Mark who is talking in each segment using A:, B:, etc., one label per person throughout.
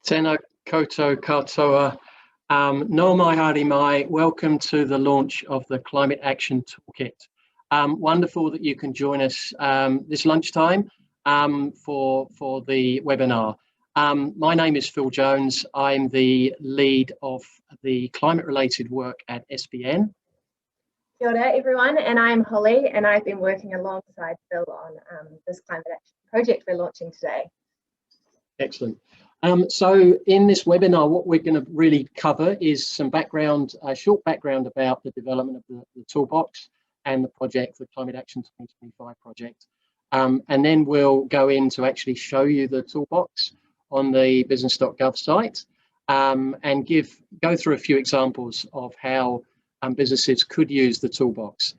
A: Tēnā koutou katoa. Nō mai haere mai. Welcome to the launch of the Climate Action Toolkit. Wonderful that you can join us this lunchtime for the webinar. My name is Phil Jones. I'm the lead of the climate-related work at Espn.
B: Kia ora everyone, and I'm Holly, and I've been working alongside Phil on this climate action project we're launching today.
A: Excellent. So in this webinar, what we're going to really cover is some background, a short background about the development of the toolbox and the project, the Climate Action 2025 project. And then we'll go in to actually show you the toolbox on the business.gov site and go through a few examples of how businesses could use the toolbox,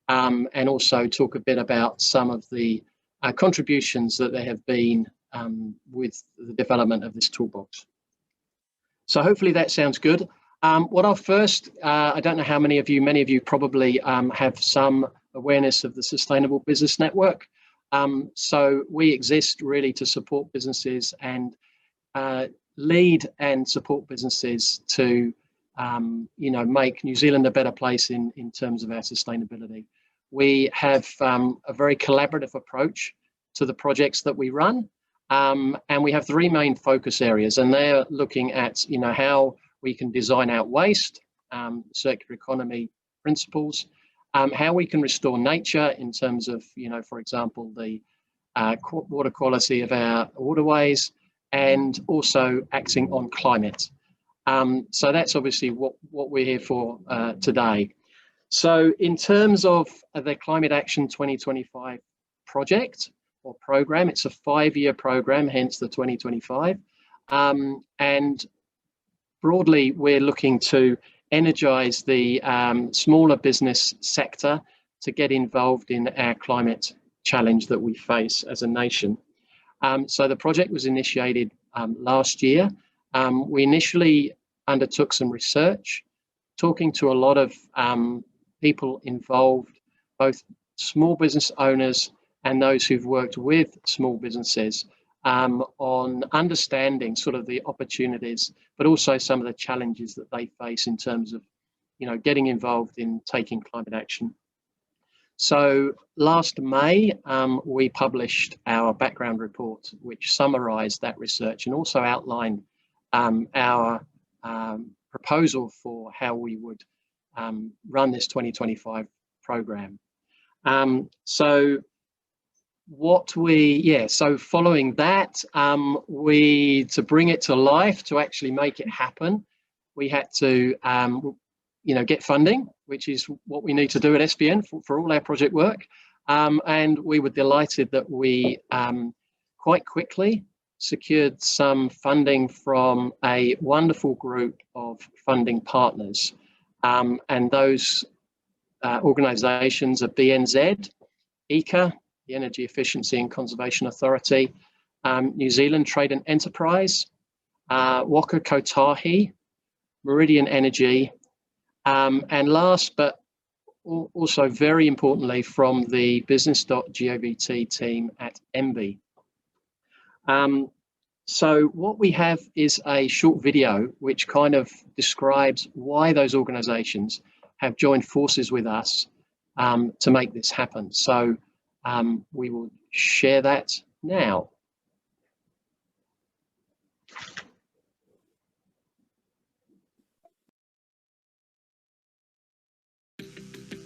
A: and also talk a bit about some of the contributions that there have been with the development of this toolbox. So hopefully that sounds good. What I'll first, I don't know how many of you probably have some awareness of the Sustainable Business Network. So we exist really to support businesses and lead and support businesses to make New Zealand a better place in terms of our sustainability. We have a very collaborative approach to the projects that we run. And we have three main focus areas, and they're looking at how we can design out waste, circular economy principles, how we can restore nature in terms of for example the water quality of our waterways, and also acting on climate. So that's obviously what we're here for today. So in terms of the Climate Action 2025 project or program, it's a 5-year program, hence the 2025. And broadly, we're looking to energize the smaller business sector to get involved in our climate challenge that we face as a nation. So the project was initiated last year. We initially undertook some research, talking to a lot of people involved, both small business owners and those who've worked with small businesses, on understanding sort of the opportunities, but also some of the challenges that they face in terms of, getting involved in taking climate action. So last May, we published our background report, which summarised that research and also outlined our proposal for how we would run this 2025 program. So following that, to bring it to life, to actually make it happen, we had to, get funding, which is what we need to do at Espn for all our project work. And we were delighted that we quite quickly secured some funding from a wonderful group of funding partners. And those organisations are BNZ, ECA, the Energy Efficiency and Conservation Authority, New Zealand Trade and Enterprise, Waka Kotahi, Meridian Energy, and last but also very importantly from the business.govt team at MB. So what we have is a short video which kind of describes why those organisations have joined forces with us to make this happen. So we will share that now.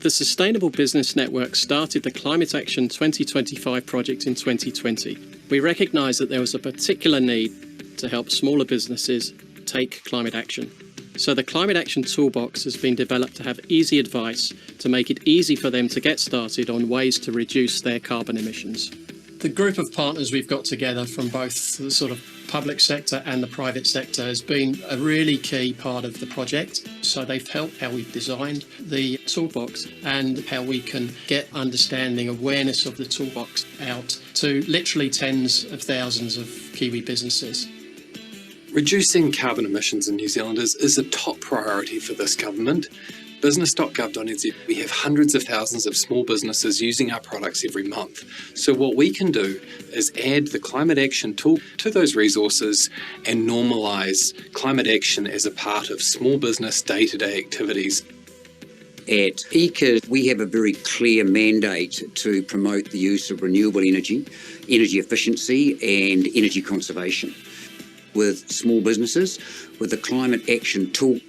C: The Sustainable Business Network started the Climate Action 2025 project in 2020. We recognised that there was a particular need to help smaller businesses take climate action. So the Climate Action Toolbox has been developed to have easy advice to make it easy for them to get started on ways to reduce their carbon emissions. The group of partners we've got together from both the sort of public sector and the private sector has been a really key part of the project. So they've helped how we've designed the toolbox and how we can get understanding, awareness of the toolbox out to literally tens of thousands of Kiwi businesses.
D: Reducing carbon emissions in New Zealand is a top priority for this government. Business.gov.nz, we have hundreds of thousands of small businesses using our products every month. So what we can do is add the Climate Action tool to those resources and normalise climate action as a part of small business day-to-day activities.
E: At ECA, we have a very clear mandate to promote the use of renewable energy, energy efficiency and energy conservation. With small businesses, with the Climate Action tool,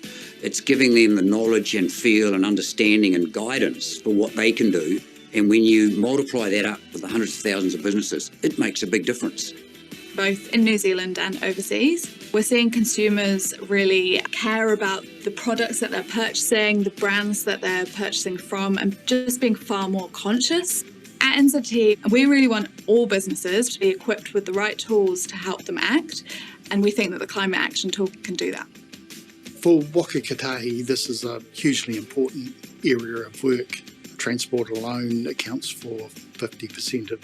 E: it's giving them the knowledge and feel and understanding and guidance for what they can do. And when you multiply that up with the hundreds of thousands of businesses, it makes a big difference.
F: Both in New Zealand and overseas, we're seeing consumers really care about the products that they're purchasing, the brands that they're purchasing from, and just being far more conscious. At NZT, we really want all businesses to be equipped with the right tools to help them act, and we think that the Climate Action tool can do that.
G: For Waka Kotahi, this is a hugely important area of work. Transport alone accounts for 50% of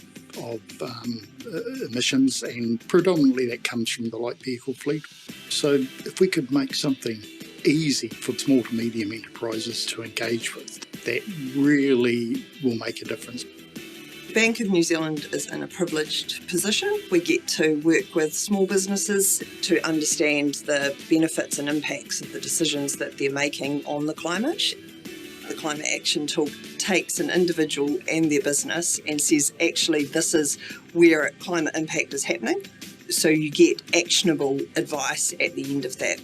G: emissions, and predominantly that comes from the light vehicle fleet. So if we could make something easy for small to medium enterprises to engage with, that really will make a difference.
H: Bank of New Zealand is in a privileged position. We get to work with small businesses to understand the benefits and impacts of the decisions that they're making on the climate. The Climate Action tool takes an individual and their business and says, actually, this is where climate impact is happening. So you get actionable advice at the end of that.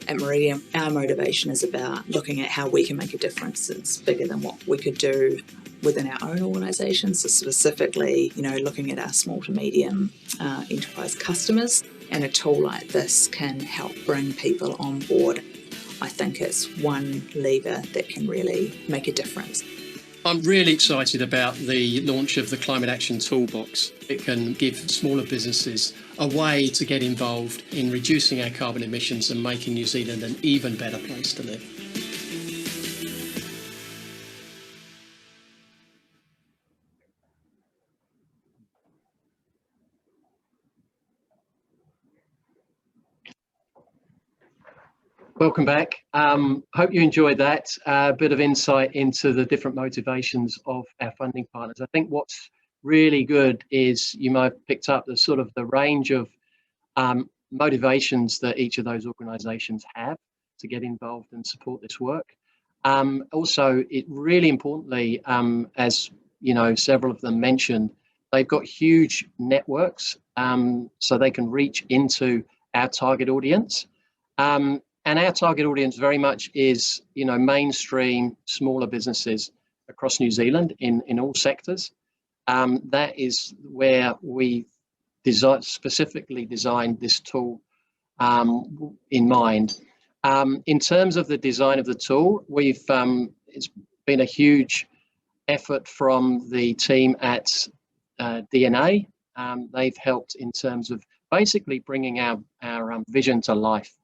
I: At Meridian, our motivation is about looking at how we can make a difference. It's bigger than what we could do within our own organisation. So specifically, looking at our small to medium enterprise customers, and a tool like this can help bring people on board. I think it's one lever that can really make a difference.
C: I'm really excited about the launch of the Climate Action Toolbox. It can give smaller businesses a way to get involved in reducing our carbon emissions and making New Zealand an even better place to live.
A: Welcome back. Hope you enjoyed that. A bit of insight into the different motivations of our funding partners. I think what's really good is you might have picked up the range of motivations that each of those organisations have to get involved and support this work. Also, it really importantly, as several of them mentioned, they've got huge networks, so they can reach into our target audience. And our target audience very much is, mainstream smaller businesses across New Zealand in all sectors. That is where we specifically designed this tool in mind. In terms of the design of the tool, it's been a huge effort from the team at DNA. They've helped in terms of basically bringing our vision to life.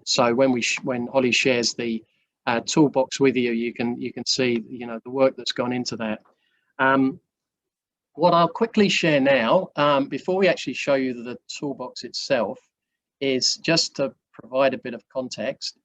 A: So when Holly shares the toolbox with you, you can see the work that's gone into that. What I'll quickly share now, before we actually show you the toolbox itself, is just to provide a bit of context.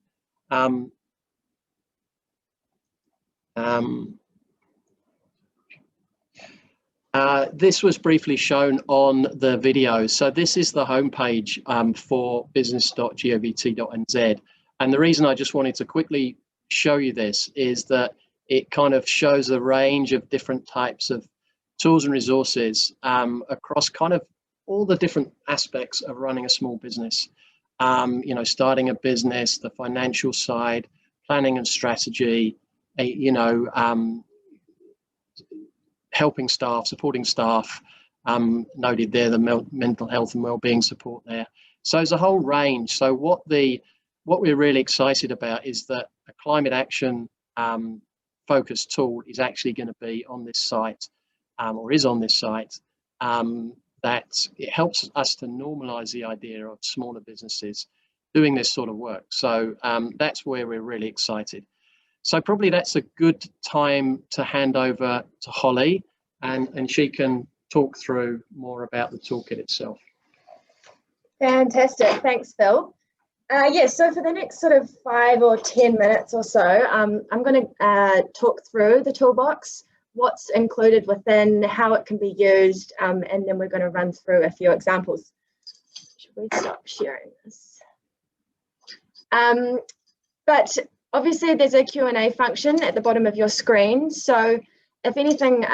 A: This was briefly shown on the video. So this is the homepage for business.govt.nz. And the reason I just wanted to quickly show you this is that it kind of shows a range of different types of tools and resources across kind of all the different aspects of running a small business. Starting a business, the financial side, planning and strategy, helping staff, supporting staff, noted there the mental health and wellbeing support there. So there's a whole range. So what we're really excited about is that a climate action focused tool is actually going to be on this site, or is on this site, that it helps us to normalise the idea of smaller businesses doing this sort of work. So that's where we're really excited. So probably that's a good time to hand over to Holly, and she can talk through more about the toolkit itself.
B: Fantastic, thanks Phil. Yes, so for the next sort of 5 or 10 minutes or so, I'm going to talk through the toolbox, what's included within, how it can be used, and then we're going to run through a few examples. Should we stop sharing this? But obviously there's a Q&A function at the bottom of your screen, so if anything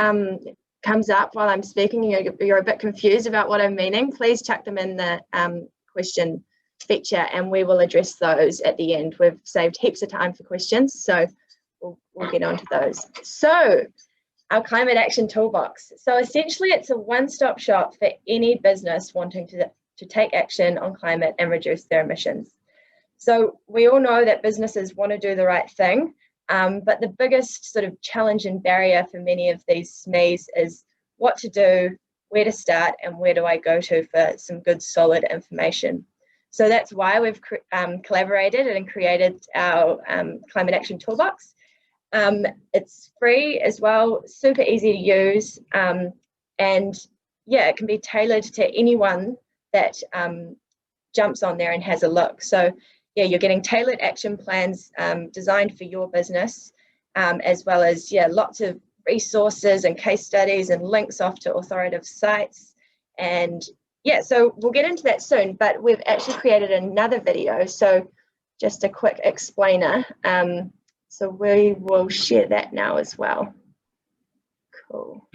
B: comes up while I'm speaking, you're a bit confused about what I'm meaning, please chuck them in the question feature and we will address those at the end. We've saved heaps of time for questions, so we'll get on to those. So our Climate Action Toolbox. So essentially it's a one-stop shop for any business wanting to take action on climate and reduce their emissions. So we all know that businesses want to do the right thing, but the biggest sort of challenge and barrier for many of these SMEs is what to do, where to start, and where do I go to for some good solid information. So that's why we've collaborated and created our Climate Action Toolbox. It's free as well, super easy to use, and yeah, it can be tailored to anyone that jumps on there and has a look. So yeah, you're getting tailored action plans designed for your business, as well as lots of resources and case studies and links off to authoritative sites. And yeah, so we'll get into that soon, but we've actually created another video, so just a quick explainer. So we will share that now as well. Cool.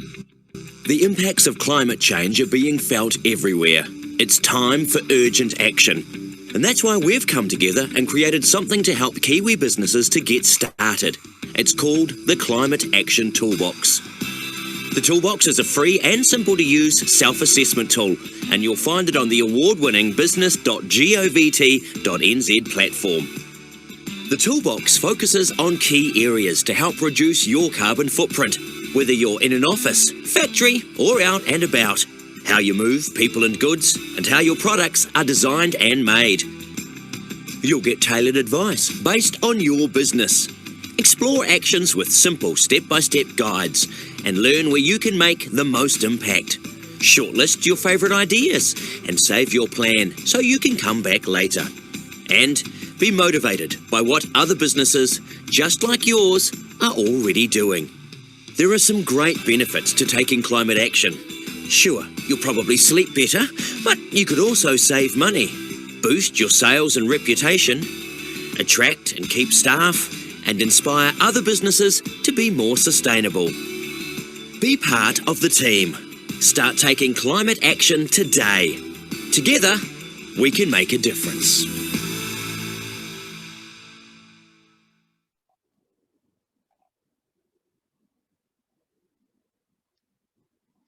J: The impacts of climate change are being felt everywhere. It's time for urgent action. And that's why we've come together and created something to help Kiwi businesses to get started. It's called the Climate Action Toolbox. The Toolbox is a free and simple to use self-assessment tool, and you'll find it on the award-winning business.govt.nz platform. The Toolbox focuses on key areas to help reduce your carbon footprint, whether you're in an office, factory, or out and about. How you move people and goods, and how your products are designed and made. You'll get tailored advice based on your business. Explore actions with simple step-by-step guides and learn where you can make the most impact. Shortlist your favourite ideas and save your plan so you can come back later. And be motivated by what other businesses, just like yours, are already doing. There are some great benefits to taking climate action. Sure, you'll probably sleep better, but you could also save money, boost your sales and reputation, attract and keep staff, and inspire other businesses to be more sustainable. Be part of the team. Start taking climate action today. Together, we can make a difference.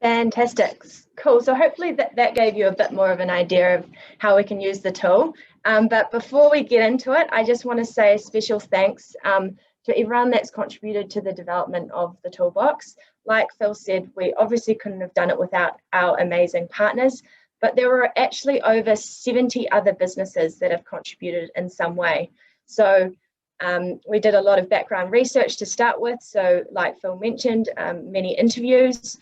B: Fantastic. Cool. So hopefully that gave you a bit more of an idea of how we can use the tool. But before we get into it, I just want to say a special thanks to everyone that's contributed to the development of the toolbox. Like Phil said, we obviously couldn't have done it without our amazing partners, but there were actually over 70 other businesses that have contributed in some way. So we did a lot of background research to start with. So like Phil mentioned, many interviews.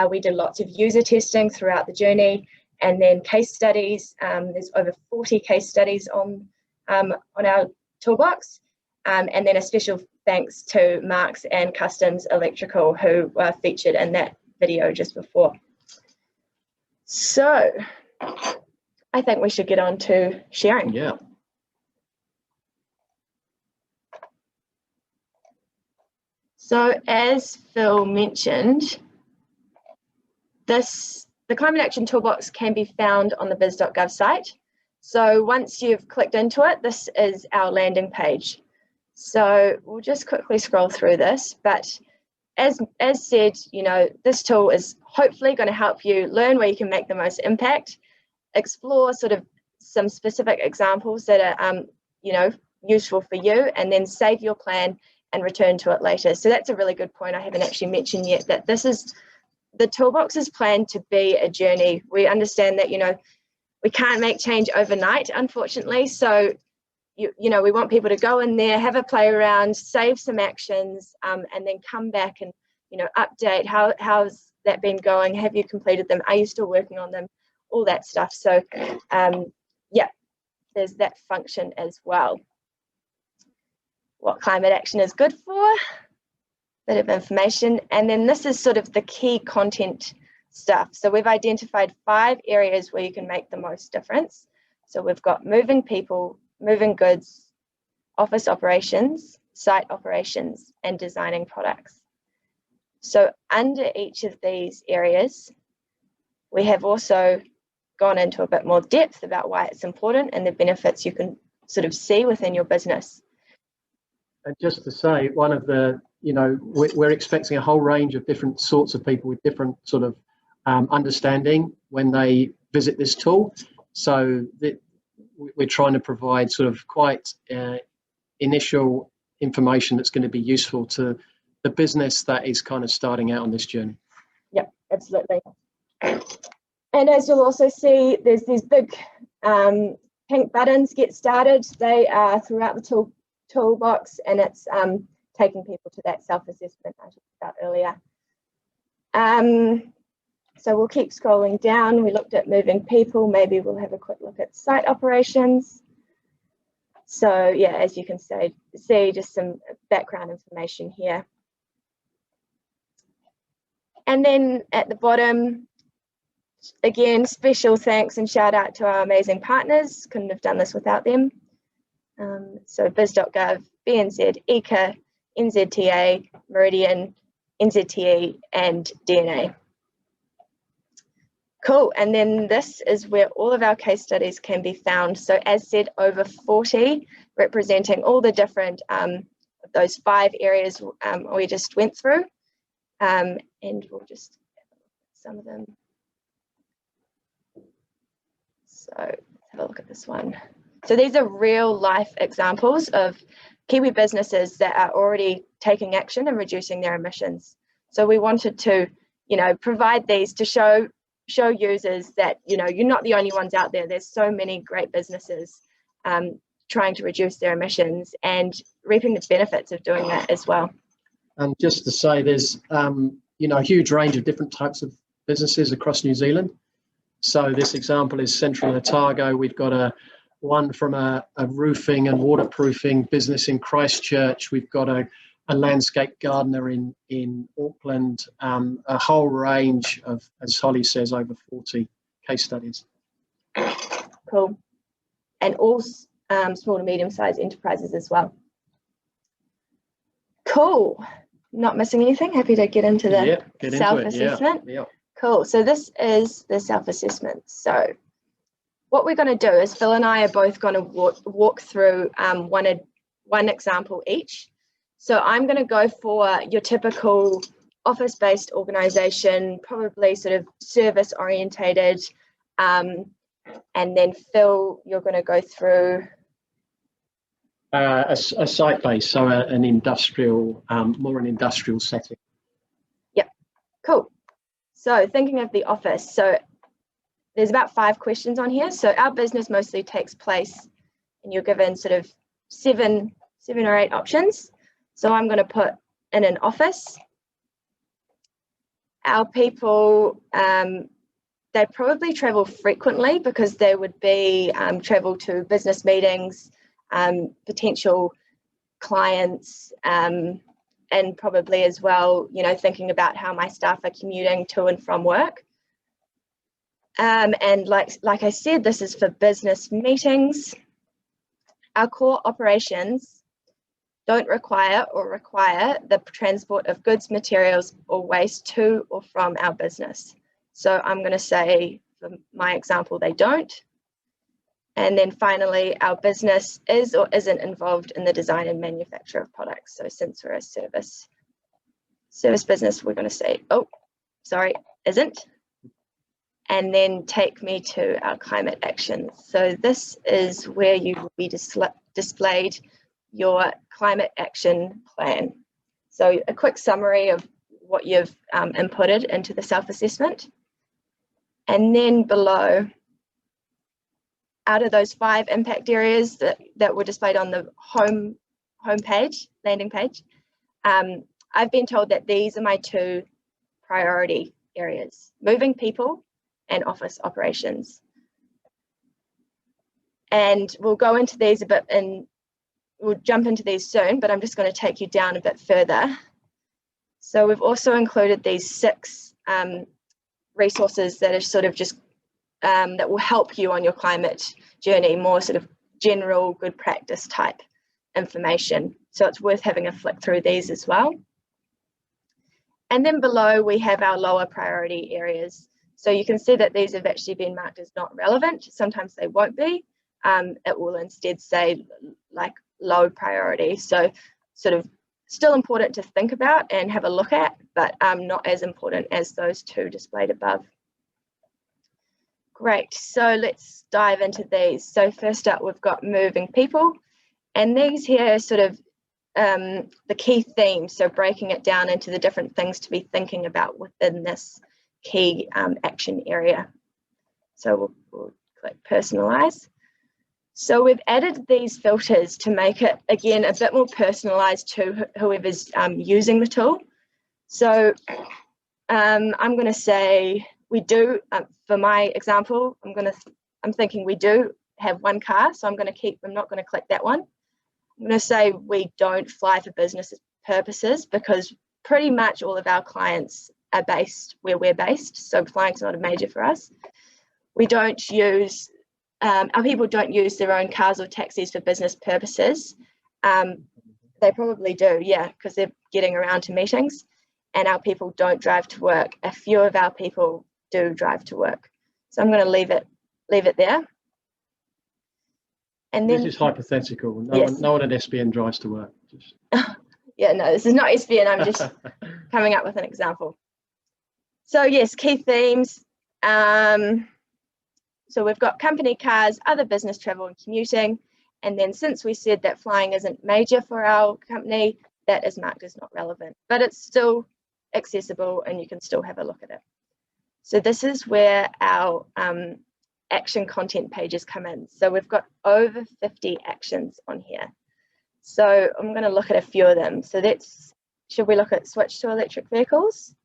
B: We did lots of user testing throughout the journey, and then case studies. There's over 40 case studies on our toolbox, and then a special thanks to Marks and Customs Electrical, who were featured in that video just before. So I think we should get on to sharing.
A: Yeah.
B: So as Phil mentioned, the Climate Action Toolbox can be found on the biz.gov site. So once you've clicked into it, this is our landing page. So we'll just quickly scroll through this, but as said, this tool is hopefully going to help you learn where you can make the most impact, explore sort of some specific examples that are useful for you, and then save your plan and return to it later. So that's a really good point I haven't actually mentioned yet, that the toolbox is planned to be a journey. We understand that, we can't make change overnight, unfortunately. So, we want people to go in there, have a play around, save some actions, and then come back and, update how's that been going? Have you completed them? Are you still working on them? All that stuff. So, yeah, there's that function as well. What climate action is good for, bit of information, and then this is sort of the key content stuff. So we've identified 5 areas where you can make the most difference. So we've got moving people, moving goods, office operations, site operations, and designing products. So under each of these areas, we have also gone into a bit more depth about why it's important and the benefits you can sort of see within your business.
A: And just to say, one of the, we're expecting a whole range of different sorts of people with different sort of understanding when they visit this tool. So we're trying to provide sort of quite initial information that's going to be useful to the business that is kind of starting out on this journey.
B: Yep, absolutely. And as you'll also see, there's these big pink buttons, get started. They are throughout the toolbox, and it's taking people to that self-assessment I talked about earlier. So we'll keep scrolling down. We looked at moving people. Maybe we'll have a quick look at site operations. So yeah, as you can see just some background information here. And then at the bottom, again, special thanks and shout out to our amazing partners. Couldn't have done this without them. So biz.gov, BNZ, ECA, NZTA, Meridian, NZTE, and DNA. Cool, and then this is where all of our case studies can be found. So as said, over 40, representing all the different, those 5 areas we just went through. And we'll just have a look at some of them. So let's have a look at this one. So these are real life examples of Kiwi businesses that are already taking action and reducing their emissions. So we wanted to, provide these to show users that, you're not the only ones out there. There's so many great businesses trying to reduce their emissions and reaping the benefits of doing that as well.
A: And just to say, there's a huge range of different types of businesses across New Zealand. So this example is Central Otago. We've got one from a roofing and waterproofing business in Christchurch. We've got a landscape gardener in Auckland. A whole range of, as Holly says, over 40 case studies.
B: Cool. And all small to medium-sized enterprises as well. Cool. Not missing anything. Happy to get into the self-assessment.
A: Yeah.
B: Cool. So this is the self-assessment. So what we're going to do is Phil and I are both going to walk through one example each. So I'm going to go for your typical office-based organisation, probably sort of service-orientated, and then Phil, you're going to go through
A: a site-based, so an industrial, more an industrial setting.
B: Yep, cool. So thinking of the office, so there's about 5 questions on here. So our business mostly takes place, and you're given sort of seven or 8 options. So I'm going to put in an office. Our people, they probably travel frequently because they would be travel to business meetings, potential clients, and probably as well, thinking about how my staff are commuting to and from work. And like I said, this is for business meetings. Our core operations don't require the transport of goods, materials, or waste to or from our business. So I'm going to say, for my example, they don't. And then finally, our business is or isn't involved in the design and manufacture of products. So since we're a service business, we're going to say, oh, sorry, isn't. And then take me to our climate action. So this is where you will be displayed your climate action plan. So a quick summary of what you've inputted into the self-assessment. And then below, out of those 5 impact areas that were displayed on the home page, landing page, I've been told that these are my 2 priority areas: moving people and office operations. And we'll go into these a bit and we'll jump into these soon, but I'm just going to take you down a bit further. So we've also included these 6 resources that are sort of just that will help you on your climate journey, more sort of general good practice type information. So it's worth having a flick through these as well. And then below we have our lower priority areas. So you can see that these have actually been marked as not relevant. Sometimes they won't be. It will instead say like low priority. So sort of still important to think about and have a look at, but not as important as those 2 displayed above. Great, so let's dive into these. So first up, we've got moving people, and these here are sort of the key themes, so breaking it down into the different things to be thinking about within this key action area. So we'll click personalize. So we've added these filters to make it, again, a bit more personalized to whoever's using the tool. So I'm going to say we do, for my example, I'm thinking we do have 1 car, so I'm not going to click that one. I'm going to say we don't fly for business purposes because pretty much all of our clients are based where we're based, so flying's not a major for us. We don't use, our people don't use their own cars or taxis for business purposes. They probably do, yeah, because they're getting around to meetings, and our people don't drive to work. A few of our people do drive to work. So I'm going to leave it there. And then
A: this is hypothetical. No one at Espn drives to work. Just...
B: yeah, no, this is not Espn. I'm just coming up with an example. So yes, key themes. So we've got company cars, other business travel and commuting. And then since we said that flying isn't major for our company, that is marked as not relevant, but it's still accessible and you can still have a look at it. So this is where our action content pages come in. So we've got over 50 actions on here. So I'm going to look at a few of them. So should we look at switch to electric vehicles?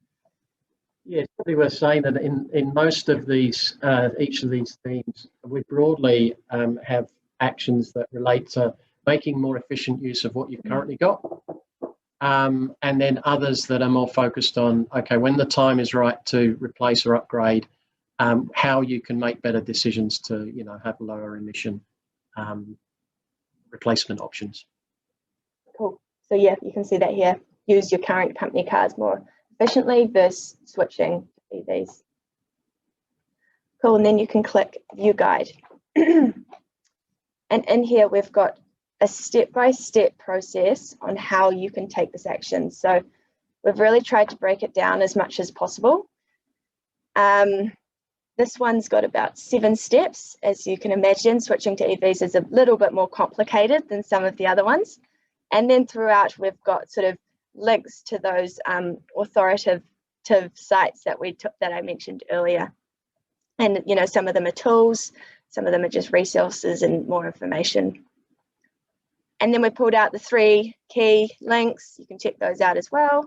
A: Yeah, it's probably worth saying that in most of these, each of these themes, we broadly have actions that relate to making more efficient use of what you've currently got. And then others that are more focused on, okay, when the time is right to replace or upgrade, how you can make better decisions to, have lower emission replacement options.
B: Cool. So yeah, you can see that here. Use your current company cars more efficiently versus switching to EVs. Cool, and then you can click View Guide. And in here we've got a step-by-step process on how you can take this action. So we've really tried to break it down as much as possible. This one's got about 7 steps. As you can imagine, switching to EVs is a little bit more complicated than some of the other ones. And then throughout, we've got sort of links to those authoritative sites that I mentioned earlier. And, some of them are tools, some of them are just resources and more information. And then we pulled out the 3 key links. You can check those out as well.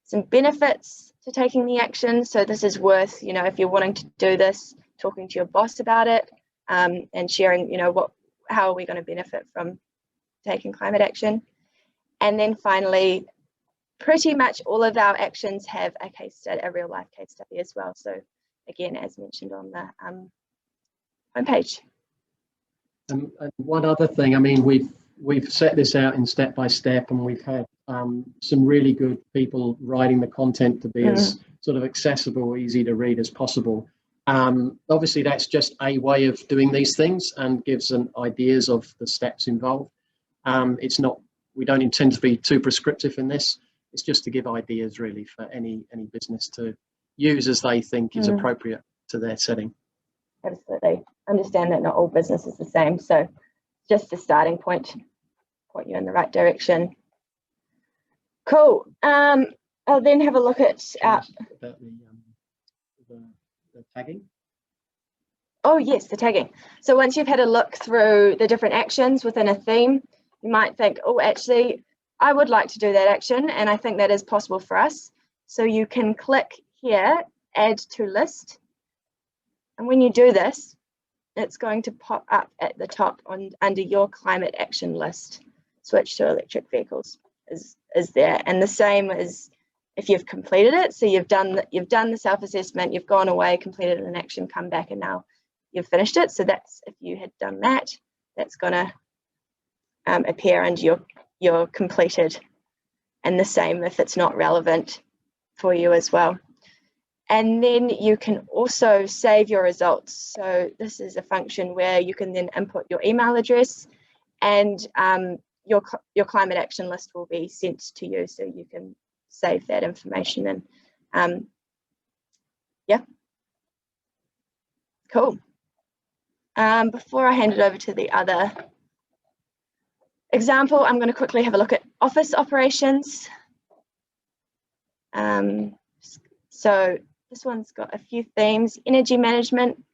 B: Some benefits to taking the action. So this is worth, if you're wanting to do this, talking to your boss about it and sharing, how are we going to benefit from taking climate action. And then finally, pretty much all of our actions have a case study, a real life case study as well. So again, as mentioned on the homepage.
A: And one other thing, I mean, we've set this out in step by step, and we've had some really good people writing the content to be as sort of accessible, easy to read as possible. Obviously, that's just a way of doing these things and gives an ideas of the steps involved. It's not, we don't intend to be too prescriptive in this. It's just to give ideas really for any business to use as they think is appropriate to their setting.
B: Absolutely. Understand that not all business is the same. So just a starting point you in the right direction. Cool. I'll then have a look at
A: about the tagging.
B: Oh yes, the tagging. So once you've had a look through the different actions within a theme, you might think, oh, actually, I would like to do that action, and I think that is possible for us. So you can click here, add to list. And when you do this, it's going to pop up at the top under your climate action list. Switch to electric vehicles is there, and the same as if you've completed it. So you've done the self-assessment, you've gone away, completed an action, come back, and now you've finished it. So that's, if you had done that, that's going to appear under your completed, and the same if it's not relevant for you as well. And then you can also save your results. So this is a function where you can then input your email address, and your climate action list will be sent to you, so you can save that information. And yeah, cool. Before I hand it over to the other example, I'm going to quickly have a look at office operations. So this one's got a few themes: energy management,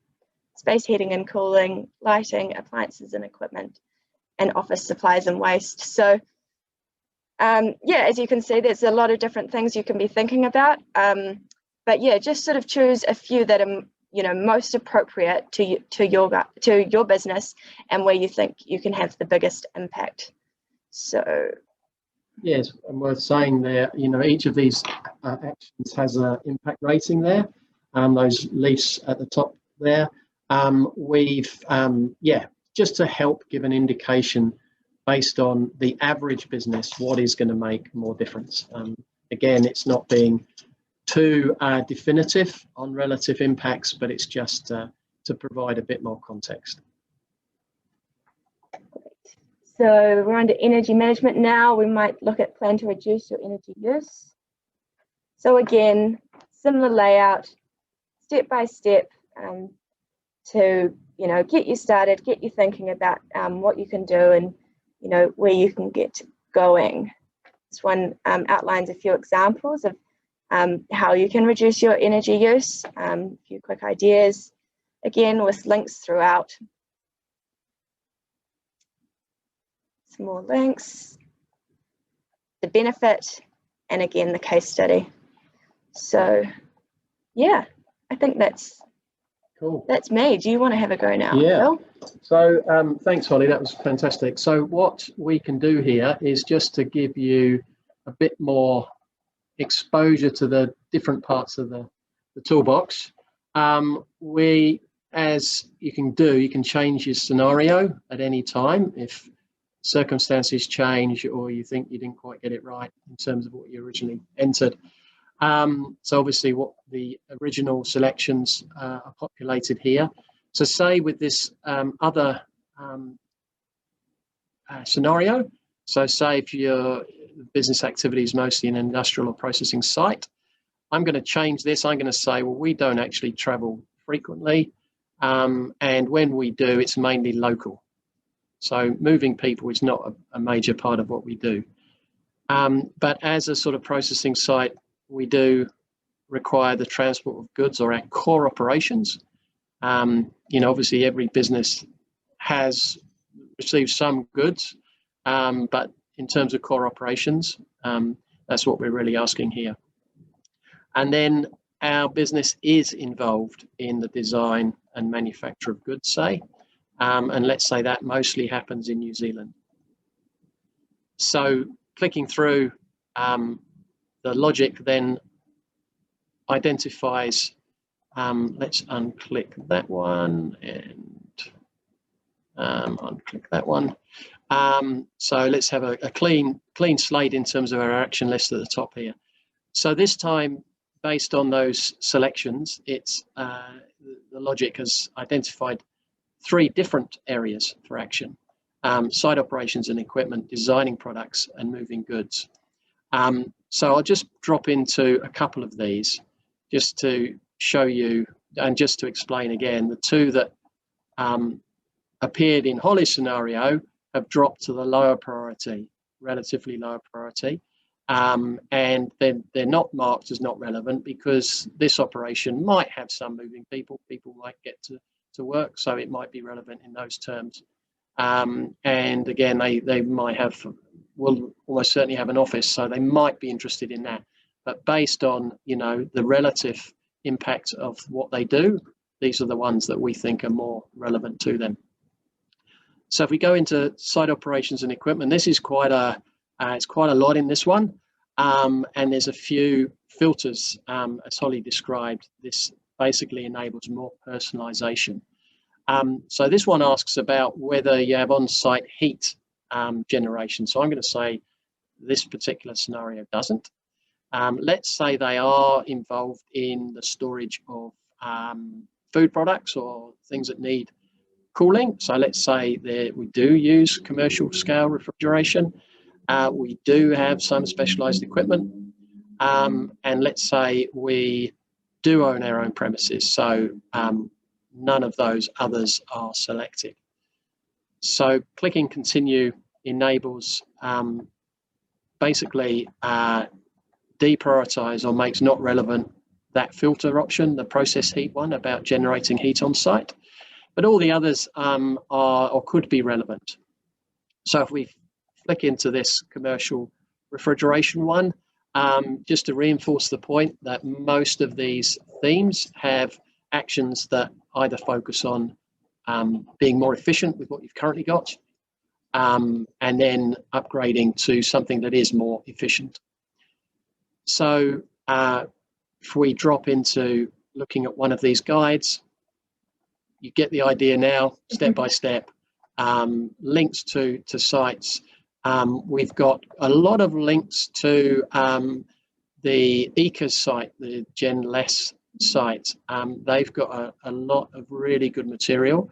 B: space heating and cooling, lighting, appliances and equipment, and office supplies and waste. So yeah, as you can see, there's a lot of different things you can be thinking about. But yeah, just sort of choose a few that are, you know, most appropriate to your business and where you think you can have the biggest impact. So
A: yes, and worth saying there, you know, each of these actions has an impact rating there. Those leafs at the top there. Yeah, just to help give an indication based on the average business, what is going to make more difference. Again, it's not being too definitive on relative impacts, but it's just to provide a bit more context.
B: So we're under energy management now. We might look at plan to reduce your energy use. So again, similar layout, step by step, to, you know, get you started, get you thinking about what you can do and, you know, where you can get going. This one outlines a few examples of how you can reduce your energy use, a few quick ideas, again with links throughout. Some more links, the benefit, and again the case study. So yeah, I think that's
A: cool.
B: That's me. Do you want to have a go now?
A: Yeah.
B: Phil?
A: So thanks, Holly. That was fantastic. So what we can do here is just to give you a bit more exposure to the different parts of the toolbox. As you can change your scenario at any time if circumstances change or you think you didn't quite get it right in terms of what you originally entered. So obviously what the original selections are populated here. So say with this other scenario, so say if your business activity is mostly an industrial or processing site, I'm going to change this. I'm going to say, well, we don't actually travel frequently. And when we do, it's mainly local. So moving people is not a major part of what we do. But as a sort of processing site, we do require the transport of goods or our core operations. You know, obviously every business has received some goods, but in terms of core operations, that's what we're really asking here. And then our business is involved in the design and manufacture of goods, say, and let's say that mostly happens in New Zealand. So clicking through, the logic then identifies, let's unclick that one and unclick that one. So let's have a clean slate in terms of our action list at the top here. So this time, based on those selections, it's the logic has identified 3 different areas for action: site operations and equipment, designing products, and moving goods. So I'll just drop into a couple of these just to show you and just to explain again. The 2 that appeared in Holly's scenario have dropped to the lower priority, relatively lower priority. And they're not marked as not relevant because this operation might have some moving people. People might get to work, so it might be relevant in those terms. And again, they might will almost certainly have an office, so they might be interested in that. But based on, you know, the relative impact of what they do, these are the ones that we think are more relevant to them. So if we go into site operations and equipment, this is it's quite a lot in this one, and there's a few filters, as Holly described. This basically enables more personalisation. So this one asks about whether you have on-site heat generation. So I'm going to say this particular scenario doesn't. Let's say they are involved in the storage of food products or things that need cooling. So let's say that we do use commercial scale refrigeration. We do have some specialised equipment. And let's say we do own our own premises. So none of those others are selected. So clicking continue enables basically deprioritise or makes not relevant that filter option, the process heat one about generating heat on site, but all the others are or could be relevant. So if we flick into this commercial refrigeration one, just to reinforce the point that most of these themes have actions that either focus on being more efficient with what you've currently got, and then upgrading to something that is more efficient. So if we drop into looking at one of these guides, you get the idea now, step by step, links to sites. We've got a lot of links to the ECA's site, the Gen Less site. They've got a lot of really good material.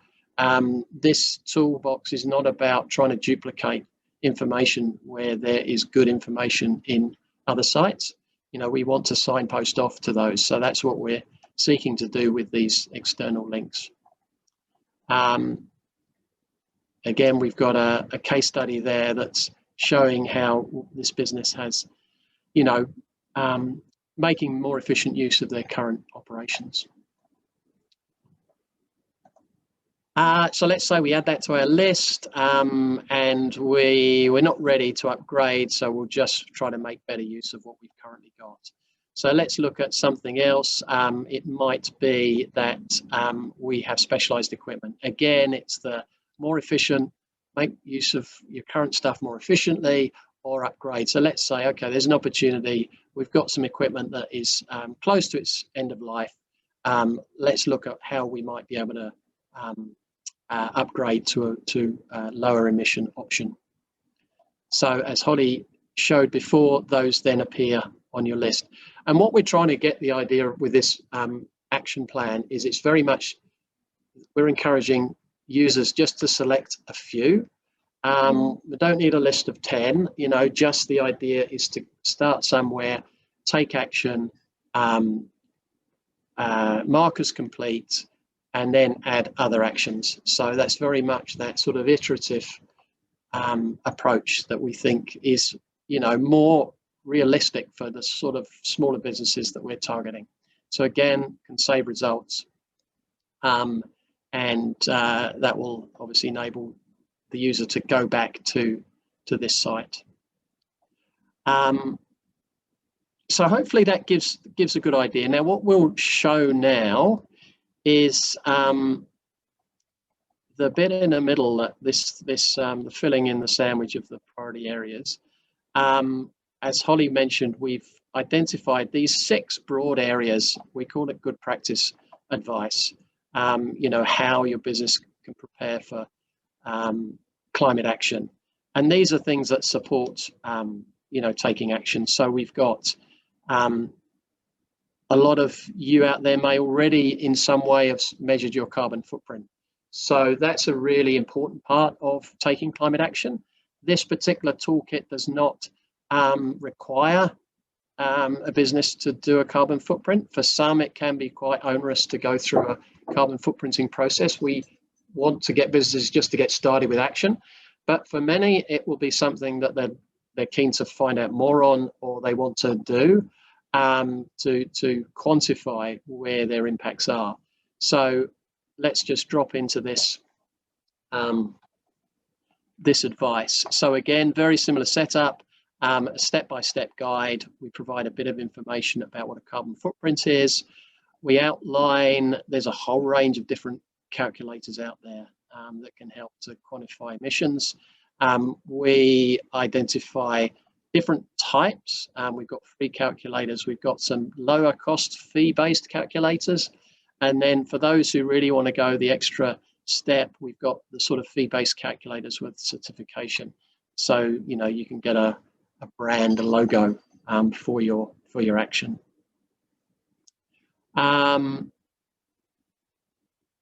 A: This toolbox is not about trying to duplicate information where there is good information in other sites. You know, we want to signpost off to those. So that's what we're seeking to do with these external links. Again, we've got a case study there that's showing how this business has, you know, making more efficient use of their current operations. So let's say we add that to our list, and we're not ready to upgrade, so we'll just try to make better use of what we've currently got. So let's look at something else. It might be that we have specialised equipment. Again, it's the more efficient, make use of your current stuff more efficiently, or upgrade. So let's say, okay, there's an opportunity. We've got some equipment that is close to its end of life. Let's look at how we might be able to upgrade to a lower emission option. So as Holly showed before, those then appear on your list. And what we're trying to get the idea with this action plan is it's very much, we're encouraging users just to select a few. We don't need a list of 10, you know, just the idea is to start somewhere, take action, mark as complete, and then add other actions. So that's very much that sort of iterative approach that we think is, you know, more realistic for the sort of smaller businesses that we're targeting. So again, can save results, and that will obviously enable the user to go back to this site. So hopefully that gives a good idea. Now, what we'll show now is the bit in the middle, that the filling in the sandwich of the priority areas. As Holly mentioned, we've identified these 6 broad areas. We call it good practice advice. You know, how your business can prepare for climate action. And these are things that support, you know, taking action. So we've got a lot of you out there may already in some way have measured your carbon footprint. So that's a really important part of taking climate action. This particular toolkit does not require a business to do a carbon footprint. For some, it can be quite onerous to go through a carbon footprinting process. We want to get businesses just to get started with action. But for many, it will be something that they're keen to find out more on, or they want to do to quantify where their impacts are. So let's just drop into this this advice. So again, very similar setup, a step-by-step guide. We provide a bit of information about what a carbon footprint is. we outline, there's a whole range of different calculators out there that can help to quantify emissions. We identify different types. We've got free calculators, we've got some lower cost fee-based calculators. And then for those who really want to go the extra step, we've got the sort of fee-based calculators with certification. So, you know, you can get a brand, a logo for your action.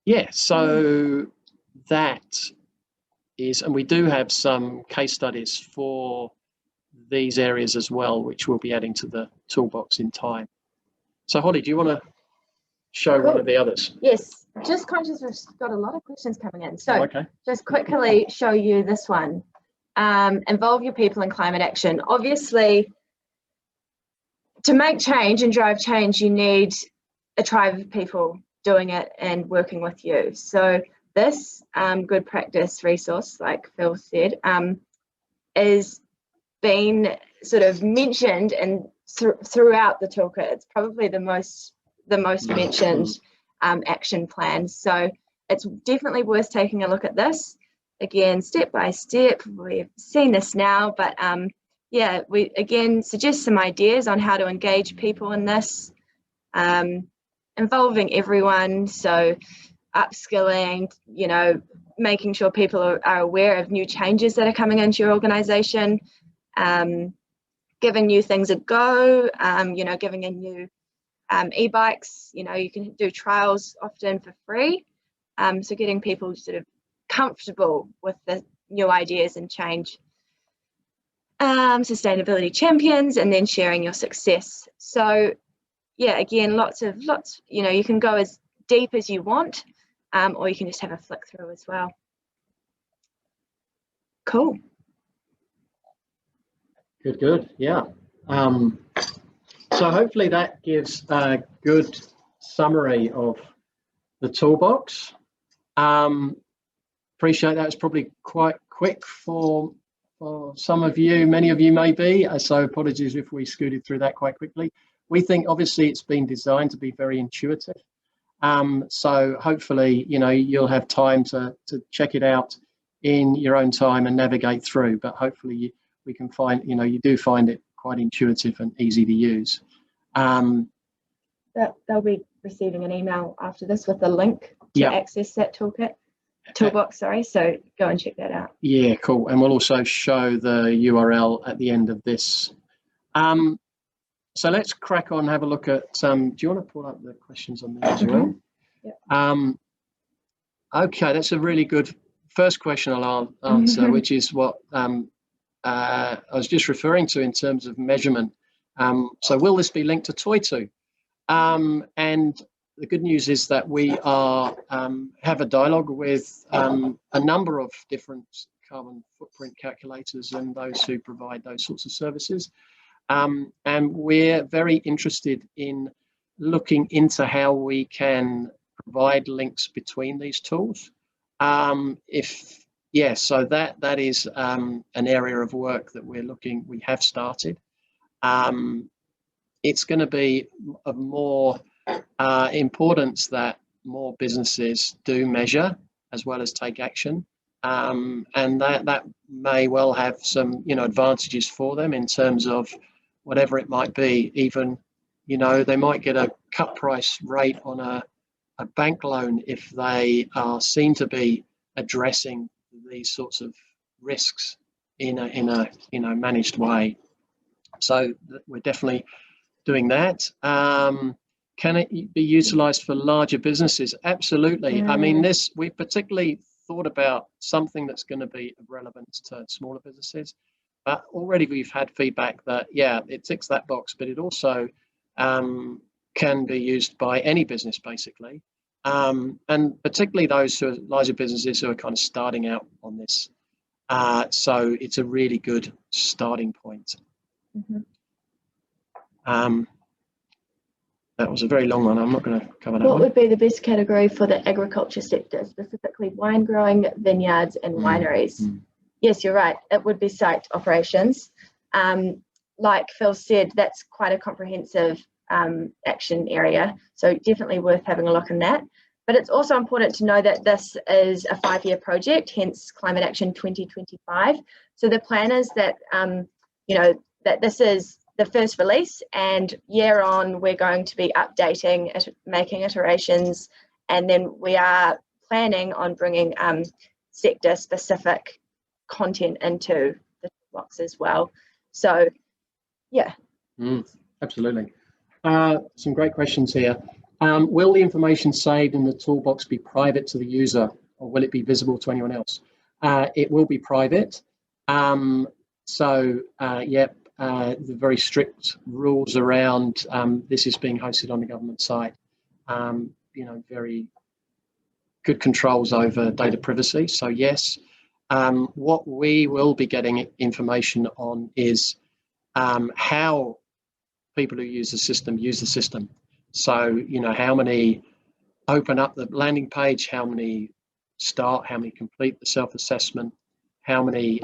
A: Yeah, so that is, and we do have some case studies for these areas as well, which we'll be adding to the toolbox in time. So Holly, do you want to show one of the others?
B: Yes, just conscious we've got a lot of questions coming in. So
A: okay.
B: Just quickly show you this one. Involve your people in climate action. Obviously, to make change and drive change, you need a tribe of people doing it and working with you. So this good practice resource, like Phil said, is been sort of mentioned and throughout the toolkit. It's probably the most mentioned action plan. So it's definitely worth taking a look at this. Again, step by step, we've seen this now, but yeah, we again suggest some ideas on how to engage people in this, involving everyone. So upskilling, you know, making sure people are aware of new changes that are coming into your organization, giving new things a go, you know, giving a new e-bikes, you know, you can do trials often for free. So getting people sort of comfortable with the new ideas and change. Sustainability champions, and then sharing your success. So yeah, again, lots, you know, you can go as deep as you want, or you can just have a flick through as well. Cool.
A: Good, yeah. So hopefully that gives a good summary of the toolbox. Appreciate that. It's probably quite quick for some of you, many of you maybe, so apologies if we scooted through that quite quickly. We think obviously it's been designed to be very intuitive. So hopefully, you know, you'll have time to check it out in your own time and navigate through, but hopefully we can find, you know, you do find it quite intuitive and easy to use.
B: They'll be receiving an email after this with a link to access that toolbox, sorry, so go and check that out.
A: Yeah, cool. And we'll also show the URL at the end of this. So let's crack on, have a look at, do you want to pull up the questions on there as well?
B: Yep.
A: Okay, that's a really good first question I'll answer, which is what I was just referring to in terms of measurement. So will this be linked to Toitu? And the good news is that we are have a dialogue with a number of different carbon footprint calculators and those who provide those sorts of services. And we're very interested in looking into how we can provide links between these tools. So that is an area of work that we have started. It's going to be of more importance that more businesses do measure as well as take action, and that may well have some, you know, advantages for them in terms of whatever it might be. Even, you know, they might get a cut price rate on a bank loan if they are seen to be addressing these sorts of risks in a you know, managed way. So we're definitely doing that. Can it be utilized for larger businesses? Absolutely. I mean, we particularly thought about something that's going to be of relevance to smaller businesses, but already we've had feedback that, yeah, it ticks that box, but it also can be used by any business basically. And particularly those who are larger businesses who are kind of starting out on this. So it's a really good starting point. That was a very long one. I'm not going to cover that.
B: What would be the best category for the agriculture sector, specifically wine growing, vineyards and wineries? Yes, you're right. It would be site operations. Like Phil said, that's quite a comprehensive action area. So definitely worth having a look in that. But it's also important to know that this is a 5-year project, hence Climate Action 2025. So the plan is that, that this is the first release, and year on, we're going to be updating it, making iterations, and then we are planning on bringing sector-specific content into the toolbox as well. So, yeah.
A: Absolutely. Some great questions here. Will the information saved in the toolbox be private to the user, or will it be visible to anyone else? It will be private. The very strict rules around this is being hosted on the government site. Very good controls over data privacy. So yes, what we will be getting information on is how people who use the system. So, how many open up the landing page, how many start, how many complete the self-assessment, how many,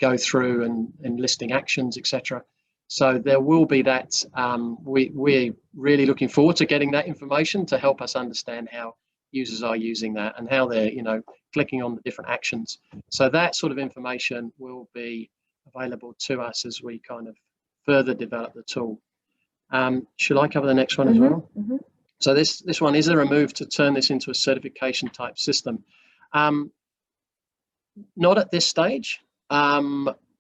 A: go through and listing actions, etc. So there will be that. We're really looking forward to getting that information to help us understand how users are using that and how they're, clicking on the different actions. So that sort of information will be available to us as we kind of further develop the tool. Should I cover the next one as well? So this one, is there a move to turn this into a certification type system? Not at this stage.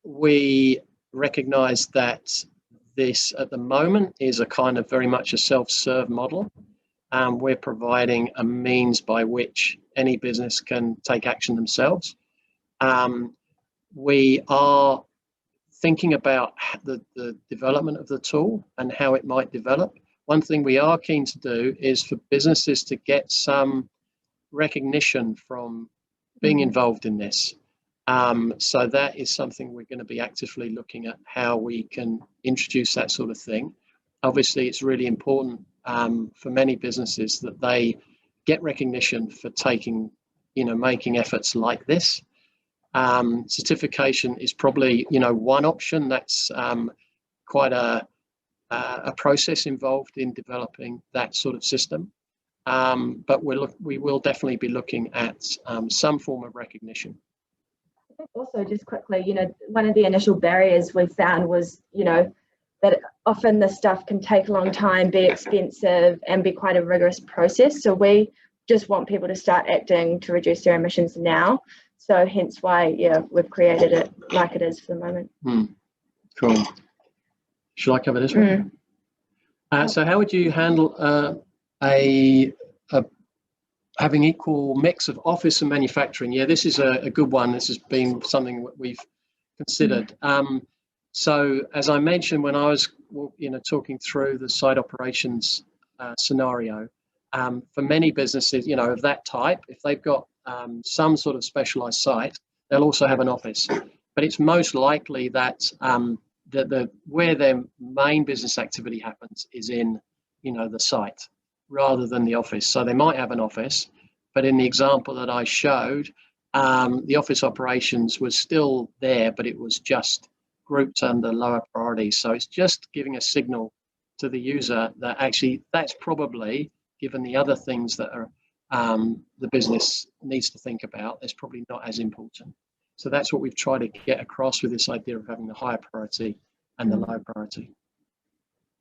A: We recognize that this at the moment is a kind of very much a self-serve model. We're providing a means by which any business can take action themselves. We are thinking about the development of the tool and how it might develop. One thing we are keen to do is for businesses to get some recognition from being involved in this. So that is something we're going to be actively looking at, how we can introduce that sort of thing. Obviously, it's really important for many businesses that they get recognition for making efforts like this. Certification is probably, one option. That's quite a process involved in developing that sort of system. But we will definitely be looking at some form of recognition.
B: I think also just quickly, one of the initial barriers we found was, that often this stuff can take a long time, be expensive, and be quite a rigorous process. So we just want people to start acting to reduce their emissions now. So hence why, we've created it like it is for the moment.
A: Cool. Shall I cover this one? So how would you handle having equal mix of office and manufacturing? Yeah, this is a good one. This has been something that we've considered. So as I mentioned when I was, talking through the site operations scenario, for many businesses, of that type, if they've got some sort of specialized site, they'll also have an office. But it's most likely that where their main business activity happens is in, the site rather than the office. So they might have an office, but in the example that I showed, the office operations was still there, but it was just grouped under lower priority. So it's just giving a signal to the user that actually that's probably, given the other things that are the business needs to think about, is probably not as important. So that's what we've tried to get across with this idea of having the higher priority and the low priority.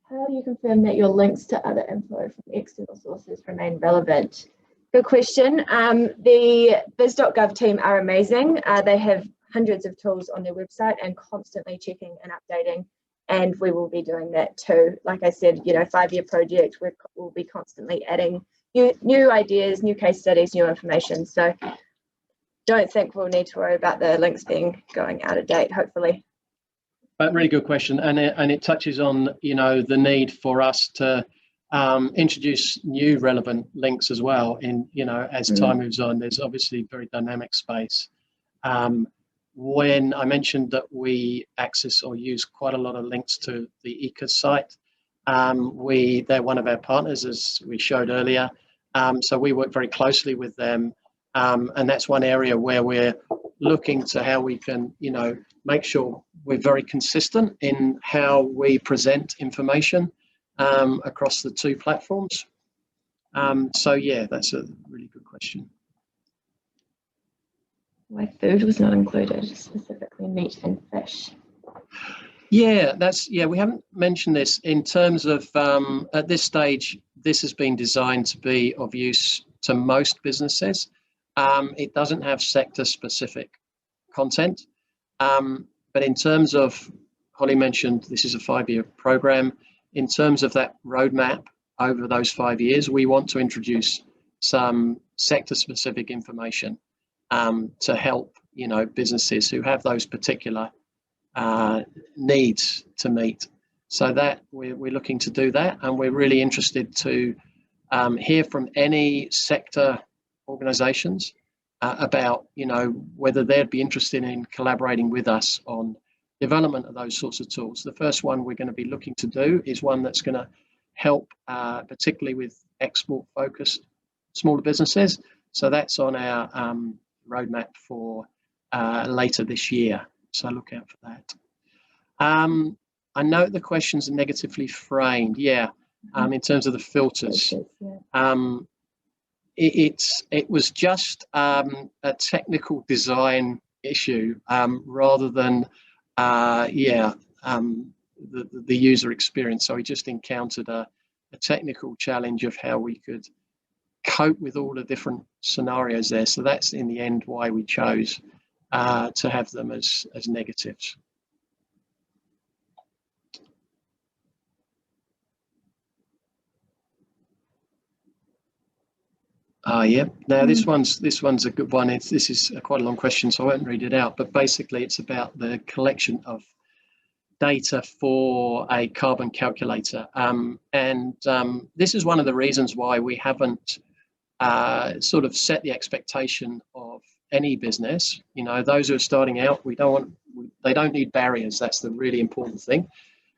B: How do you confirm that your links to other info from external sources remain relevant? Good question. The biz.gov team are amazing. They have hundreds of tools on their website and constantly checking and updating, and we will be doing that too. Like I said, 5-year project, we'll be constantly adding new ideas, new case studies, new information. So don't think we'll need to worry about the links going out of date, hopefully.
A: But really good question, and it touches on the need for us to introduce new relevant links as well. As time moves on, there's obviously very dynamic space. When I mentioned that we access or use quite a lot of links to the ECA site, they're one of our partners, as we showed earlier. So we work very closely with them, and that's one area where we're looking to how we can, make sure we're very consistent in how we present information. across the two platforms. So yeah, that's a really good question.
B: Why food was not included, specifically meat and fish.
A: Yeah, we haven't mentioned this in terms of at this stage. This has been designed to be of use to most businesses. It doesn't have sector-specific content, but in terms of, Holly mentioned this is a 5-year program. In terms of that roadmap over those 5 years, we want to introduce some sector-specific information to help businesses who have those particular needs to meet. So that we're looking to do that, and we're really interested to hear from any sector organisations about whether they'd be interested in collaborating with us on development of those sorts of tools. The first one we're going to be looking to do is one that's going to help particularly with export focused smaller businesses. So that's on our roadmap for later this year. So look out for that. I note the questions are negatively framed. Yeah, in terms of the filters. It was just a technical design issue rather than the user experience. So we just encountered a technical challenge of how we could cope with all the different scenarios there. So that's in the end why we chose to have them as negatives. Yeah. Now this one's a good one. This is quite a long question, so I won't read it out. But basically, it's about the collection of data for a carbon calculator, and this is one of the reasons why we haven't sort of set the expectation of any business. Those who are starting out, they don't need barriers. That's the really important thing.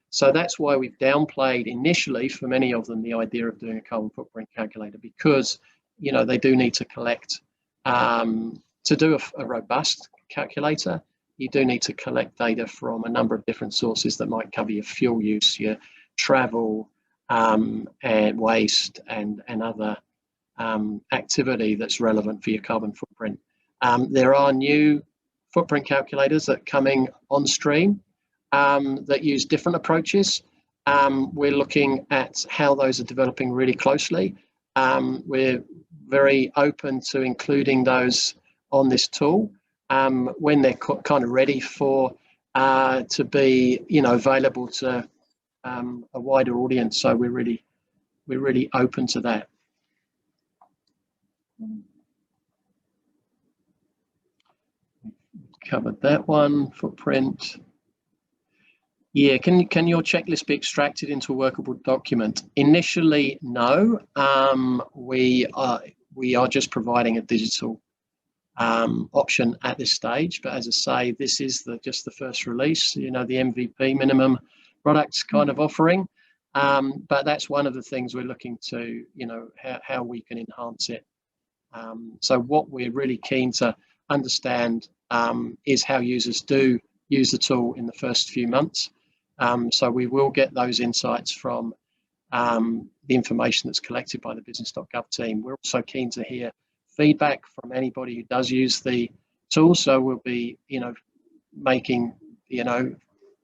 A: So that's why we've downplayed initially for many of them the idea of doing a carbon footprint calculator, because they do need to collect, to do a robust calculator, you do need to collect data from a number of different sources that might cover your fuel use, your travel, and waste, and other activity that's relevant for your carbon footprint. There are new footprint calculators that are coming on stream that use different approaches. We're looking at how those are developing really closely. We're very open to including those on this tool when they're kind of ready for to be available to a wider audience. So we're really open to that. Covered that one. Footprint. Yeah, can your checklist be extracted into a workable document? Initially, no. We are just providing a digital option at this stage. But as I say, this is just the first release. The MVP minimum products kind of offering. But that's one of the things we're looking to, how we can enhance it. So what we're really keen to understand is how users do use the tool in the first few months. So we will get those insights from the information that's collected by the business.gov team. We're also keen to hear feedback from anybody who does use the tool. So we'll be,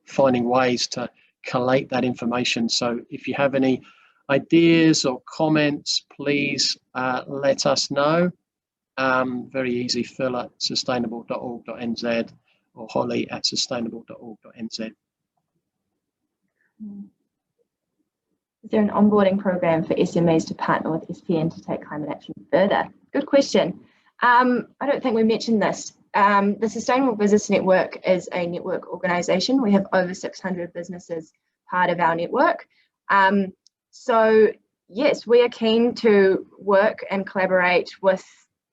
A: finding ways to collate that information. So if you have any ideas or comments, please let us know. Very easy, Phil at sustainable.org.nz or Holly at sustainable.org.nz.
B: Is there an onboarding program for SMEs to partner with Espn to take climate action further? Good question. I don't think we mentioned this. The Sustainable Business Network is a network organisation. We have over 600 businesses part of our network. So yes, we are keen to work and collaborate with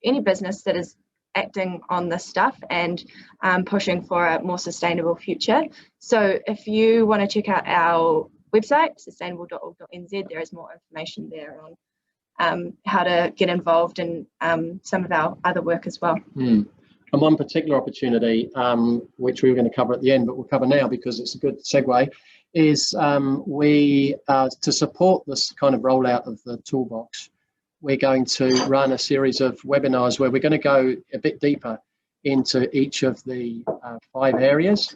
B: any business that is acting on this stuff and pushing for a more sustainable future. So if you want to check out our website, sustainable.org.nz, there is more information there on how to get involved in some of our other work as well.
A: And one particular opportunity, which we were going to cover at the end, but we'll cover now because it's a good segue, is we, to support this kind of rollout of the toolbox, we're going to run a series of webinars where we're going to go a bit deeper into each of the 5 areas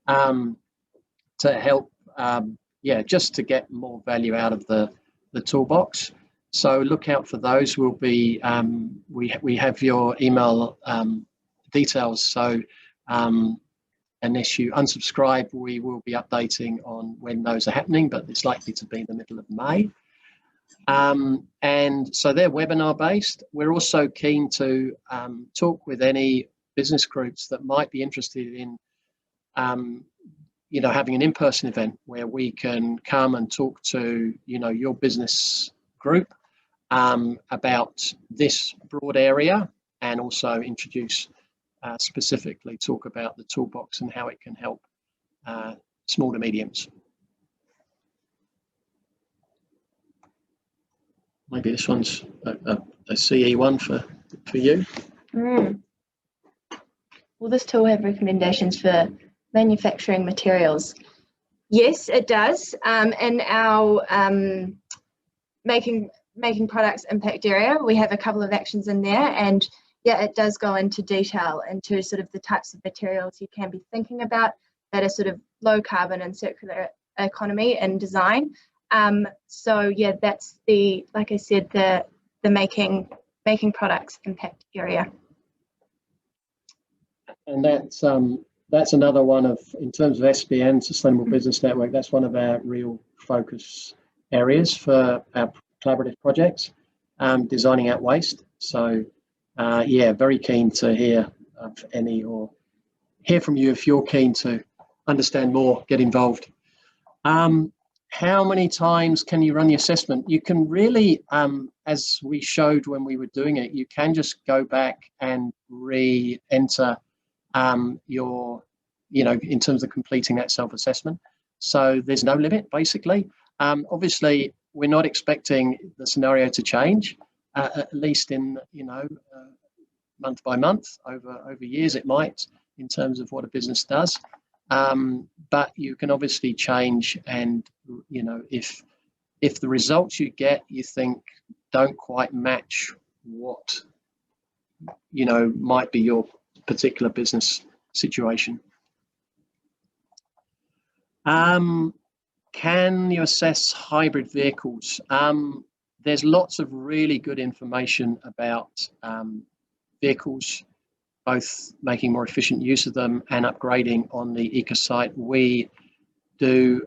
A: to help, just to get more value out of the toolbox. So look out for those. We'll be, we have your email details. So unless you unsubscribe, we will be updating on when those are happening, but it's likely to be in the middle of May. And so they're webinar based. We're also keen to talk with any business groups that might be interested in having an in-person event where we can come and talk to your business group about this broad area, and also introduce specifically talk about the toolbox and how it can help small to mediums. Maybe this one's a CE one for you.
B: Will this tool have recommendations for manufacturing materials? Yes, it does. In our making products impact area, we have a couple of actions in there, and yeah, it does go into detail into sort of the types of materials you can be thinking about that are sort of low carbon and circular economy and design. So yeah, that's like I said, the making products impact area.
A: And that's another one of, in terms of Espn, Sustainable Business Network, that's one of our real focus areas for our collaborative projects, designing out waste. So very keen to hear of any, or hear from you if you're keen to understand more, get involved. How many times can you run the assessment? You can really, as we showed when we were doing it, you can just go back and re-enter your, in terms of completing that self-assessment. So there's no limit, basically. Obviously, we're not expecting the scenario to change, at least in, month by month, over years it might, in terms of what a business does. But you can obviously change, and if the results you get you think don't quite match what might be your particular business situation. Can you assess hybrid vehicles? There's lots of really good information about vehicles, both making more efficient use of them and upgrading on the ECA site. We do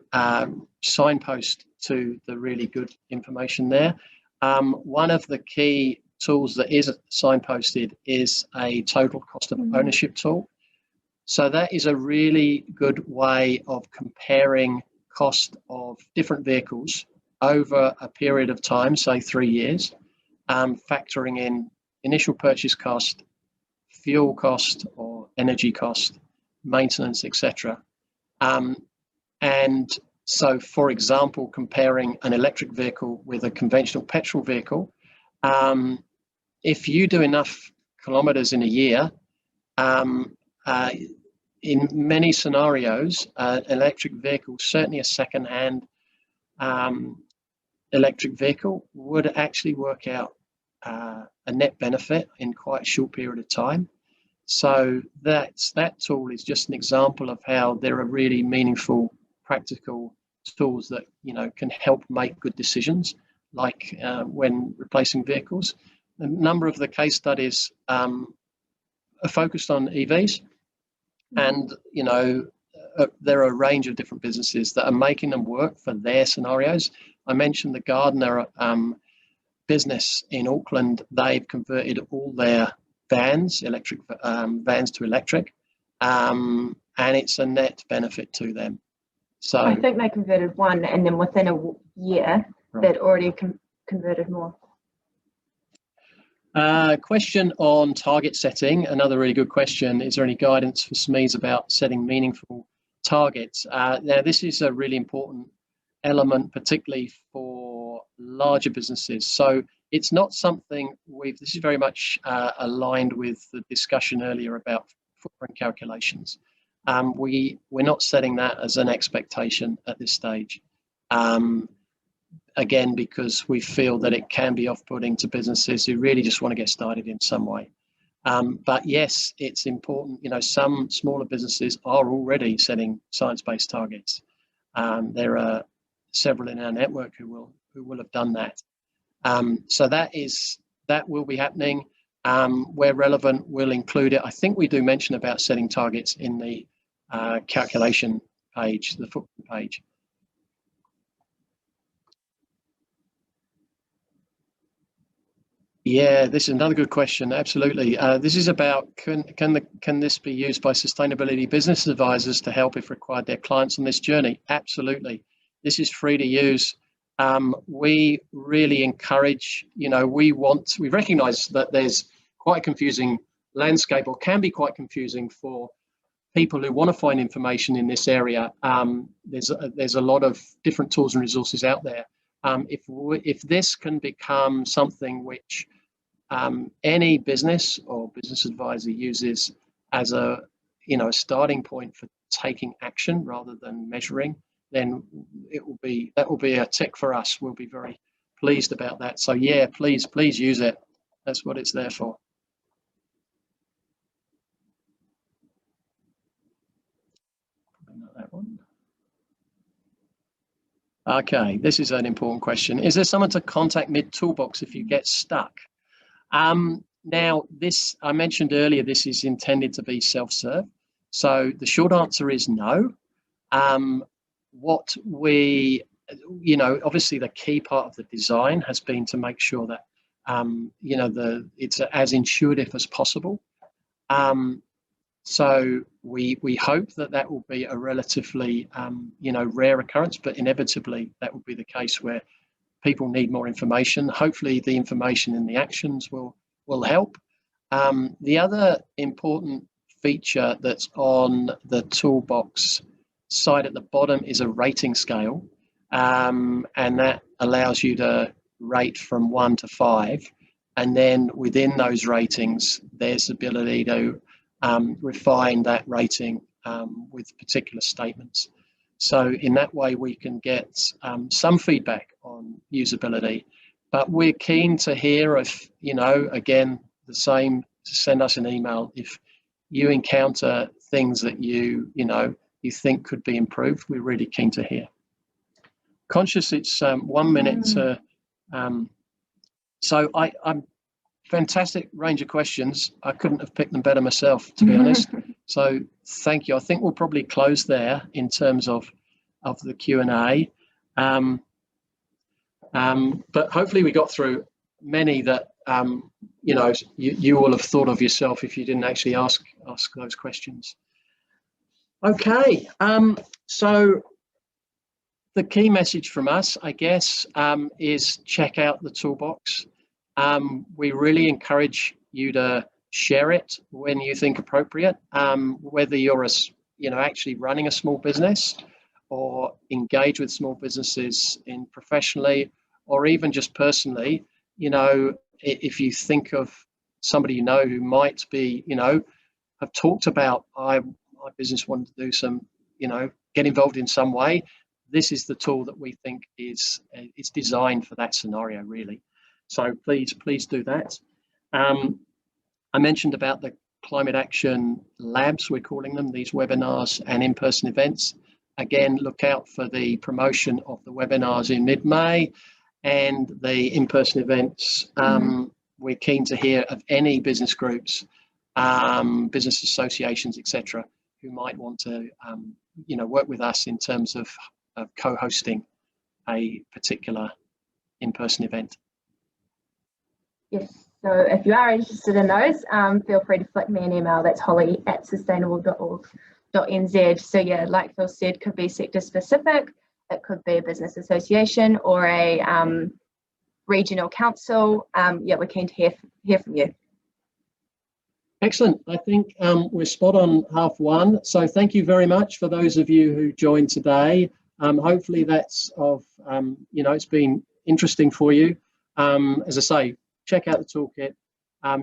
A: signpost to the really good information there. One of the key tools that is signposted is a total cost of ownership tool. So that is a really good way of comparing cost of different vehicles over a period of time, say 3 years, factoring in initial purchase cost, fuel cost or energy cost, maintenance, etc. And so, for example, comparing an electric vehicle with a conventional petrol vehicle, if you do enough kilometers in a year, in many scenarios, an electric vehicle, certainly a second-hand electric vehicle, would actually work out a net benefit in quite a short period of time. So that tool is just an example of how there are really meaningful, practical tools that can help make good decisions, like when replacing vehicles. A number of the case studies are focused on EVs, and there are a range of different businesses that are making them work for their scenarios. I mentioned the Gardner business in Auckland. They've converted all their vans, electric vans, to electric, and it's a net benefit to them. So
B: I think they converted one, and then within a year, they'd already converted more.
A: Question on target setting. Another really good question. Is there any guidance for SMEs about setting meaningful targets? Now, this is a really important element, particularly for larger businesses. So it's not something this is very much aligned with the discussion earlier about footprint calculations. We're not setting that as an expectation at this stage. Again, because we feel that it can be off-putting to businesses who really just want to get started in some way. But yes, it's important. Some smaller businesses are already setting science-based targets. There are several in our network who will have done that. So that will be happening. Where relevant, we'll include it. I think we do mention about setting targets in the calculation page, the footprint page. Yeah, this is another good question. Absolutely. This is about can this be used by sustainability business advisors to help, if required, their clients on this journey? Absolutely. This is free to use. We really encourage, we recognize that there's quite a confusing landscape, or can be quite confusing for people who want to find information in this area. There's a lot of different tools and resources out there. If this can become something which any business or business advisor uses as a starting point for taking action rather than measuring, then that will be a tick for us. We'll be very pleased about that. So yeah, please use it. That's what it's there for. Probably not that one. Okay, this is an important question. Is there someone to contact mid-toolbox if you get stuck? Now, this, I mentioned earlier, this is intended to be self-serve. So the short answer is no. What we, obviously the key part of the design has been to make sure that, it's as intuitive as possible. So we hope that will be a relatively, rare occurrence, but inevitably that will be the case where people need more information. Hopefully the information and the actions will help. The other important feature that's on the toolbox side at the bottom is a rating scale, and that allows you to rate from 1 to 5. And then within those ratings, there's the ability to refine that rating with particular statements. So in that way, we can get some feedback on usability, but we're keen to hear if, again, the same, to send us an email if you encounter things that you think could be improved. We're really keen to hear. Conscious it's 1 minute to, so I'm fantastic range of questions. I couldn't have picked them better myself, to be honest. So thank you. I think we'll probably close there in terms of the Q&A. But hopefully we got through many that you will have thought of yourself if you didn't actually ask those questions. Okay, so the key message from us, I guess, is check out the toolbox. We really encourage you to share it when you think appropriate, whether you're actually running a small business or engage with small businesses professionally, or even just personally. If you think of somebody who might be, have talked about, my business wanted to do some, get involved in some way. This is the tool that we think it's designed for that scenario, really. So please do that. I mentioned about the Climate Action Labs, we're calling them, these webinars and in-person events. Again, look out for the promotion of the webinars in mid-May and the in-person events. We're keen to hear of any business groups, business associations, etc., who might want to work with us in terms of co-hosting a particular in-person event.
B: Yes, so if you are interested in those, feel free to flick me an email. That's holly@sustainable.org.nz. So yeah, like Phil said, could be sector specific. It could be a business association or a regional council. Yeah, we're keen to hear from you.
A: Excellent. I think we're spot on 1:30. So thank you very much for those of you who joined today. Hopefully that's it's been interesting for you. As I say, check out the toolkit,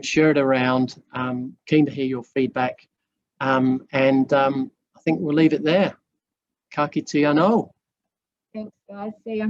A: share it around. Keen to hear your feedback. And think we'll leave it there. Ka kite anō.
B: Thanks, guys. See ya.